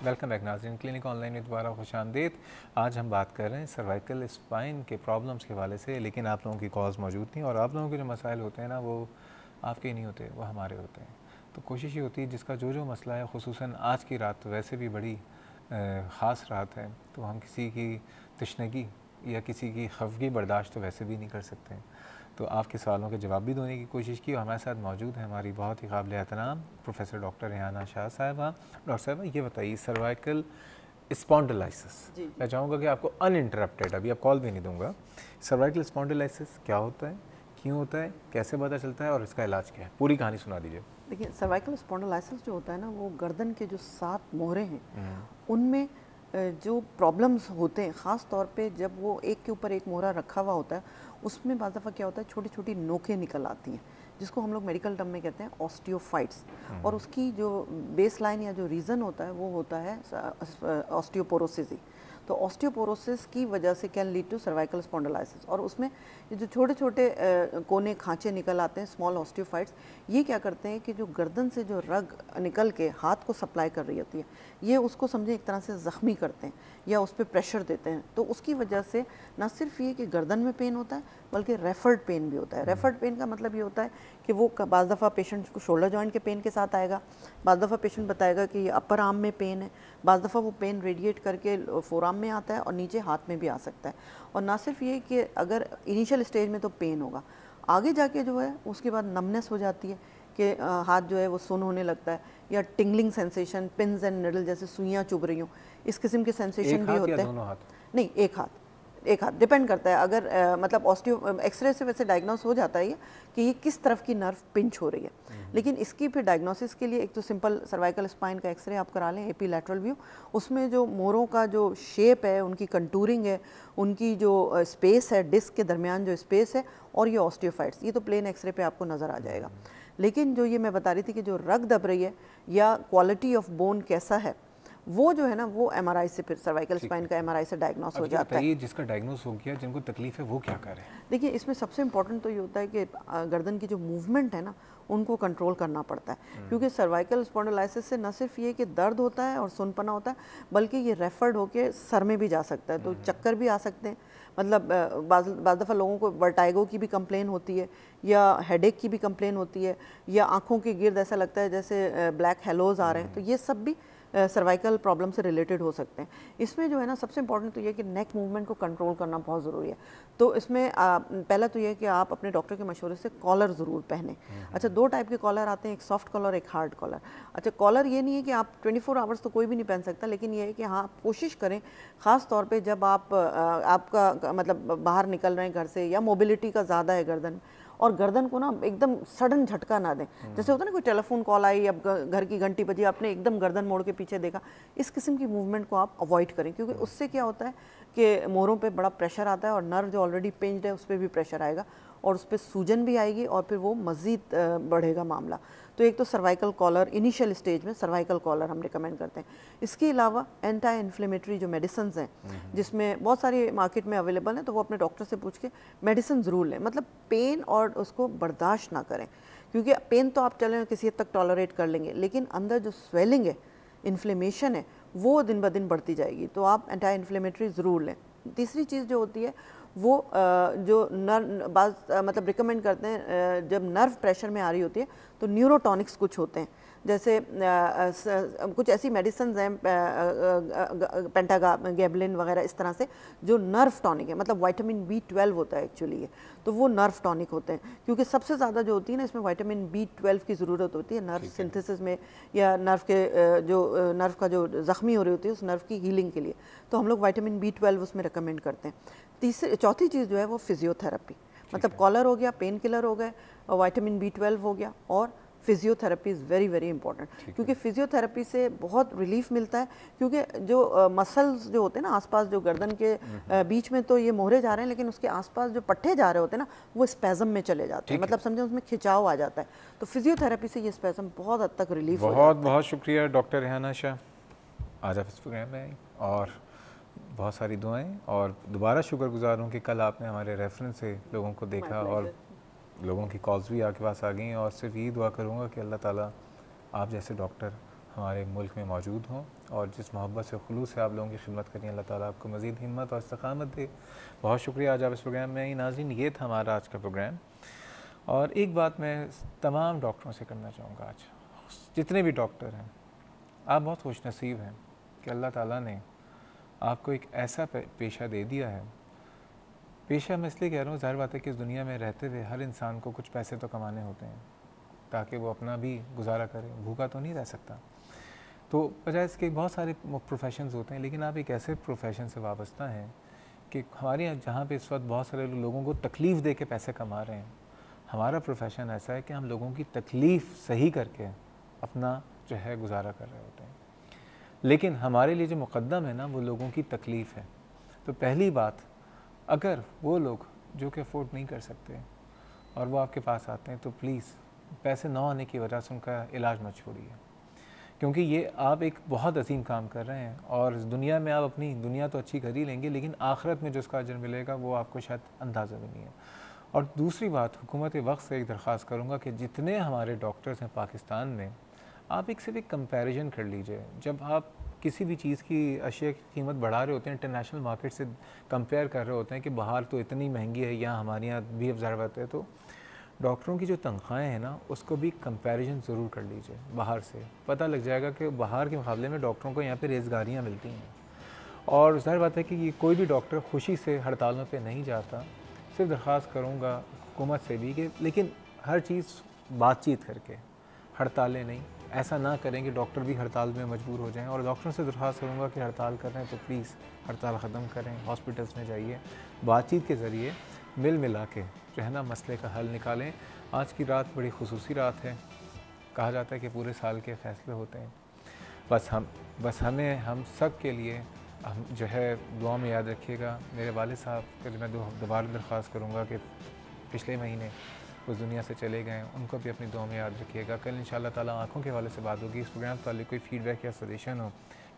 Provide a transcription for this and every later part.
Welcome back नाज़रीन, clinic online में दोबारा खुशामदीद। आज हम बात कर रहे हैं सर्वाइकल स्पाइन के प्रॉब्लम्स के हवाले से, लेकिन आप लोगों की कॉल्स मौजूद नहीं और आप लोगों के जो मसाइल होते हैं ना वो आपके नहीं होते, वो हमारे होते हैं। तो कोशिश ये होती है जिसका जो मसला है, खुसूसन आज की रात तो वैसे भी बड़ी ख़ास रात है, तो हम किसी की तशनगी या किसी की खफगी बर्दाश्त तो वैसे भी नहीं कर सकते हैं। तो आपके सवालों के जवाब भी देने की कोशिश की और हमारे साथ मौजूद है हमारी बहुत ही काबिल एहतराम प्रोफेसर डॉक्टर रेहाना शाह साहिबा। डॉक्टर साहिबा, ये बताइए सर्वाइकल स्पॉन्डिलाइसिस, मैं चाहूँगा कि आपको अनइंटरप्टेड, अभी आप कॉल भी नहीं दूंगा, सर्वाइकल स्पॉन्डिलाइसिस क्या होता है, क्यों होता है, कैसे पता चलता है और इसका इलाज क्या है, पूरी कहानी सुना दीजिए। देखिए, सर्वाइकल स्पॉन्डिलाइसिस जो होता है ना, वो गर्दन के जो 7 मोहरे हैं उनमें जो प्रॉब्लम्स होते हैं, ख़ास तौर पे जब वो एक के ऊपर एक मोहरा रखा हुआ होता है, उसमें बाज़ दफ़ा क्या होता है, छोटी छोटी नोकें निकल आती हैं, जिसको हम लोग मेडिकल टर्म में कहते हैं ऑस्टियोफाइट्स। और उसकी जो बेस लाइन या जो रीज़न होता है वो होता है ऑस्टियोपोरोसिस ही। तो ऑस्टियोपोरोसिस की वजह से can lead to cervical spondylosis. और उसमें ये जो छोटे छोटे कोने खांचे निकल आते हैं, स्मॉल ऑस्टियोफाइट्स, ये क्या करते हैं कि जो गर्दन से जो रग निकल के हाथ को सप्लाई कर रही होती है, ये उसको समझे एक तरह से ज़ख्मी करते हैं या उस पर प्रेशर देते हैं। तो उसकी वजह से ना सिर्फ ये कि गर्दन में पेन होता है, बल्कि रेफर्ड पेन भी होता है। रेफर्ड पेन का मतलब ये होता है कि वो बाज़ दफ़ा पेशेंट को शोल्डर जॉइंट के पेन के साथ आएगा, बाज़ दफ़ा पेशेंट बताएगा कि अपर आर्म में पेन है, बाज़ दफ़ा वो पेन रेडिएट करके फोर आर्म में आता है और नीचे हाथ में भी आ सकता है। और ना सिर्फ ये कि अगर इनिशियल स्टेज में तो पेन होगा, आगे जाके जो है उसके बाद नमनेस हो जाती है कि हाथ जो है वो सुन्न होने लगता है, या tingling sensation, pins and needle जैसे सुइयाँ चुभ रही हों, इस किस्म के सेंसेशन भी होते हैं। दोनों हाथ? नहीं, एक हाथ डिपेंड करता है। अगर मतलब ऑस्टियो एक्सरे से वैसे डायग्नोस हो जाता है ये कि ये किस तरफ की नर्व पिंच हो रही है। लेकिन इसकी फिर डायग्नोसिस के लिए एक तो सिंपल सर्वाइकल स्पाइन का एक्सरे आप करा लें, एपी लैटरल व्यू, उसमें जो मोरों का जो शेप है, उनकी कंटूरिंग है, उनकी जो स्पेस है, डिस्क के दरमियान जो स्पेस है, और ये ऑस्टियोफाइट्स, ये तो प्लेन एक्सरे पे आपको नज़र आ जाएगा। लेकिन जो ये मैं बता रही थी कि जो रग दब रही है या क्वालिटी ऑफ बोन कैसा है, वो जो है ना, वो एमआरआई से, फिर सर्वाइकल स्पाइन का एमआरआई से डायग्नोस हो जाता है। जिसका डायग्नोस हो गया, जिनको तकलीफ है, वो क्या करें? देखिए, इसमें सबसे इम्पोर्टेंट तो ये होता है कि गर्दन की जो मूवमेंट है ना, उनको कंट्रोल करना पड़ता है। क्योंकि सर्वाइकल स्पॉन्डिलाइसिस से न सिर्फ ये कि दर्द होता है और सुनपना होता है, बल्कि ये रेफर्ड होके सर में भी जा सकता है, तो चक्कर भी आ सकते हैं। मतलब बाज़ दफ़ा लोगों को वर्टाइगो की भी कंप्लेन होती है, या हेडेक की भी कंप्लेन होती है, या आँखों के गिर्द ऐसा लगता है जैसे ब्लैक हेलोज आ रहे हैं, तो ये सब भी सर्वाइकल प्रॉब्लम से रिलेटेड हो सकते हैं। इसमें जो है ना, सबसे इंपॉर्टेंट तो ये कि नेक मूवमेंट को कंट्रोल करना बहुत ज़रूरी है। तो इसमें पहला तो ये है कि आप अपने डॉक्टर के मशवरे से कॉलर ज़रूर पहने। अच्छा, 2 टाइप के कॉलर आते हैं, एक सॉफ्ट कॉलर, एक हार्ड कॉलर। अच्छा, कॉलर ये नहीं है कि आप 24 आवर्स तो कोई भी नहीं पहन सकता, लेकिन ये है कि हाँ, आप कोशिश करें, ख़ास तौर पे जब आप आपका मतलब बाहर निकल रहे हैं घर से, या मोबिलिटी का ज़्यादा है गर्दन, और गर्दन को ना एकदम सडन झटका ना दें। जैसे होता है ना, कोई टेलीफोन कॉल आई, अब घर की घंटी बजी, आपने एकदम गर्दन मोड़ के पीछे देखा, इस किस्म की मूवमेंट को आप अवॉइड करें, क्योंकि उससे क्या होता है कि मोरों पे बड़ा प्रेशर आता है, और नर्व जो ऑलरेडी पिंज्ड है उस पर भी प्रेशर आएगा, और उस पर सूजन भी आएगी, और फिर वो मज़ीद बढ़ेगा मामला। तो एक तो सर्वाइकल कॉलर, इनिशियल स्टेज में सर्वाइकल कॉलर हम रिकमेंड करते हैं। इसके अलावा एंटी इन्फ्लेमेटरी जो मेडिसिन हैं, जिसमें बहुत सारी मार्केट में अवेलेबल हैं, तो वो अपने डॉक्टर से पूछ के मेडिसिन ज़रूर लें। मतलब पेन और उसको बर्दाश्त ना करें, क्योंकि पेन तो आप चलें किसी हद तक टॉलरेट कर लेंगे, लेकिन अंदर जो स्वेलिंग है, इन्फ्लेमेशन है, वो दिन ब दिन बढ़ती जाएगी। तो आप एंटी इन्फ्लेमेटरी ज़रूर लें। तीसरी चीज़ जो होती है वो जो मतलब रिकमेंड करते हैं, जब नर्व प्रेशर में आ रही होती है, तो न्यूरोटॉनिक्स कुछ होते हैं, जैसे कुछ ऐसी मेडिसिन हैं, पेंटागाबलिन वगैरह, इस तरह से, जो नर्व टॉनिक है। मतलब विटामिन B12 होता है एक्चुअली ये, तो वो नर्व टॉनिक होते हैं, क्योंकि सबसे ज़्यादा जो होती है ना, इसमें विटामिन B12 की ज़रूरत होती है नर्व सिंथेसिस में, या नर्व के जो नर्व का जो ज़ख्मी हो रही होती है उस नर्व की हीलिंग के लिए। तो हम लोग विटामिन B12 उसमें रिकमेंड करते हैं। चौथी चीज़ जो है वो फिजियोथेरेपी, मतलब कॉलर हो गया, पेन किलर हो गए, विटामिन B12 हो गया, और physiotherapy is very very important, क्योंकि फिजियोथेरेपी से बहुत रिलीफ मिलता है। क्योंकि जो मसल्स जो होते हैं ना आसपास, जो गर्दन के बीच में तो ये मोहरे जा रहे हैं, लेकिन उसके आसपास जो पट्टे जा रहे होते हैं ना, वो स्पैज़म में चले जाते हैं, मतलब समझे उसमें खिंचाव आ जाता है। तो फिजियोथेरेपी से ये स्पैज़म बहुत हद तक रिलीफ हो जाता है। बहुत बहुत शुक्रिया डॉक्टर रेहाना शाह, आज आप इस प्रोग्राम में आई, और बहुत सारी दुआएं, और दोबारा शुक्रगुजार हूँ कि कल आपने हमारे रेफरेंस से लोगों को देखा, और लोगों की कॉल्स भी आपके पास आ गई, और सिर्फ यही दुआ करूँगा कि अल्लाह ताला आप जैसे डॉक्टर हमारे मुल्क में मौजूद हों और जिस मोहब्बत से खुलूस से आप लोगों की खिदमत करें, अल्लाह ताला आपको मज़ीद हिम्मत और इस्तक़ामत दे। बहुत शुक्रिया आज आप इस प्रोग्राम में आई। नाज़रीन, ये था हमारा आज का प्रोग्राम। और एक बात मैं तमाम डॉक्टरों से करना चाहूँगा आज, जितने भी डॉक्टर हैं, आप बहुत खुशनसीब हैं कि अल्लाह ताला ने आपको एक ऐसा पेशा दे दिया है। पेशा मैं इसलिए कह रहा हूँ, ज़ाहिर बात है कि इस दुनिया में रहते हुए हर इंसान को कुछ पैसे तो कमाने होते हैं ताकि वो अपना भी गुजारा करे, भूखा तो नहीं रह सकता। तो बजाय इसके बहुत सारे प्रोफेशंस होते हैं, लेकिन आप एक ऐसे प्रोफेशन से वाबस्ता हैं कि हमारे यहाँ जहाँ पे इस वक्त बहुत सारे लोगों को तकलीफ़ दे के पैसे कमा रहे हैं, हमारा प्रोफेशन ऐसा है कि हम लोगों की तकलीफ़ सही करके अपना जो है गुजारा कर रहे होते हैं। लेकिन हमारे लिए जो मुक़द्दम है ना, वो लोगों की तकलीफ़ है। तो पहली बात, अगर वो लोग जो कि अफोर्ड नहीं कर सकते और वो आपके पास आते हैं, तो प्लीज़ पैसे ना आने की वजह से उनका इलाज मत छोड़िए, क्योंकि ये आप एक बहुत अजीम काम कर रहे हैं और इस दुनिया में आप अपनी दुनिया तो अच्छी कर ही लेंगे, लेकिन आखिरत में जो उसका अजर मिलेगा वो आपको शायद अंदाज़ा भी नहीं है। और दूसरी बात, हुकूमत वक्त से एक दरख्वास्त करूँगा कि जितने हमारे डॉक्टर्स हैं पाकिस्तान में, आप एक सिर्फ एक कंपैरिजन कर लीजिए। जब आप किसी भी चीज़ की अशिया की कीमत बढ़ा रहे होते हैं, इंटरनेशनल मार्केट से कंपेयर कर रहे होते हैं कि बाहर तो इतनी महंगी है, यहाँ हमारे यहाँ भी अफज़र बात है, तो डॉक्टरों की जो तनख्वाहें हैं ना, उसको भी कंपैरिजन ज़रूर कर लीजिए। बाहर से पता लग जाएगा कि बाहर के मुकाबले में डॉक्टरों को यहाँ पे रोज़गारियाँ मिलती हैं। और ज़ाहिर बात है कि ये कोई भी डॉक्टर खुशी से हड़तालों पे नहीं जाता। सिर्फ दरख्वास्त करूँगा हुकूमत से भी कि लेकिन हर चीज़ बातचीत करके, हड़तालें नहीं। ऐसा ना करें कि डॉक्टर भी हड़ताल में मजबूर हो जाएं। और डॉक्टरों से दरख्वास्त करूँगा कि हड़ताल कर रहे हैं तो प्लीज़ हड़ताल ख़त्म करें, हॉस्पिटल्स में जाइए, बातचीत के ज़रिए मिल मिला के जो है ना मसले का हल निकालें। आज की रात बड़ी खुसूसी रात है, कहा जाता है कि पूरे साल के फ़ैसले होते हैं। बस हमें हम सब के लिए हम जो है दुआ में याद रखिएगा। मेरे वालिद साहब के लिए मैं दोबारा दरख्वास्त करूँगा कि पिछले महीने उस दुनिया से चले गए, उनको भी अपनी दुआ में याद रखिएगा। कल इंशाअल्लाह ताला आँखों के हवाले से बात होगी। इस प्रोग्राम पर कोई फीडबैक या सजेशन हो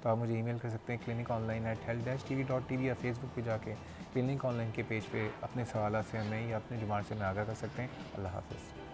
तो आप मुझे ईमेल कर सकते हैं cliniconline@health-tv.tv या फेसबुक पे जाके क्लिनिक ऑनलाइन के पेज पे अपने सवाल से हमें या अपनी डिमांड से हमें आगाह कर सकते हैं। अल्लाह हाफ़िज़।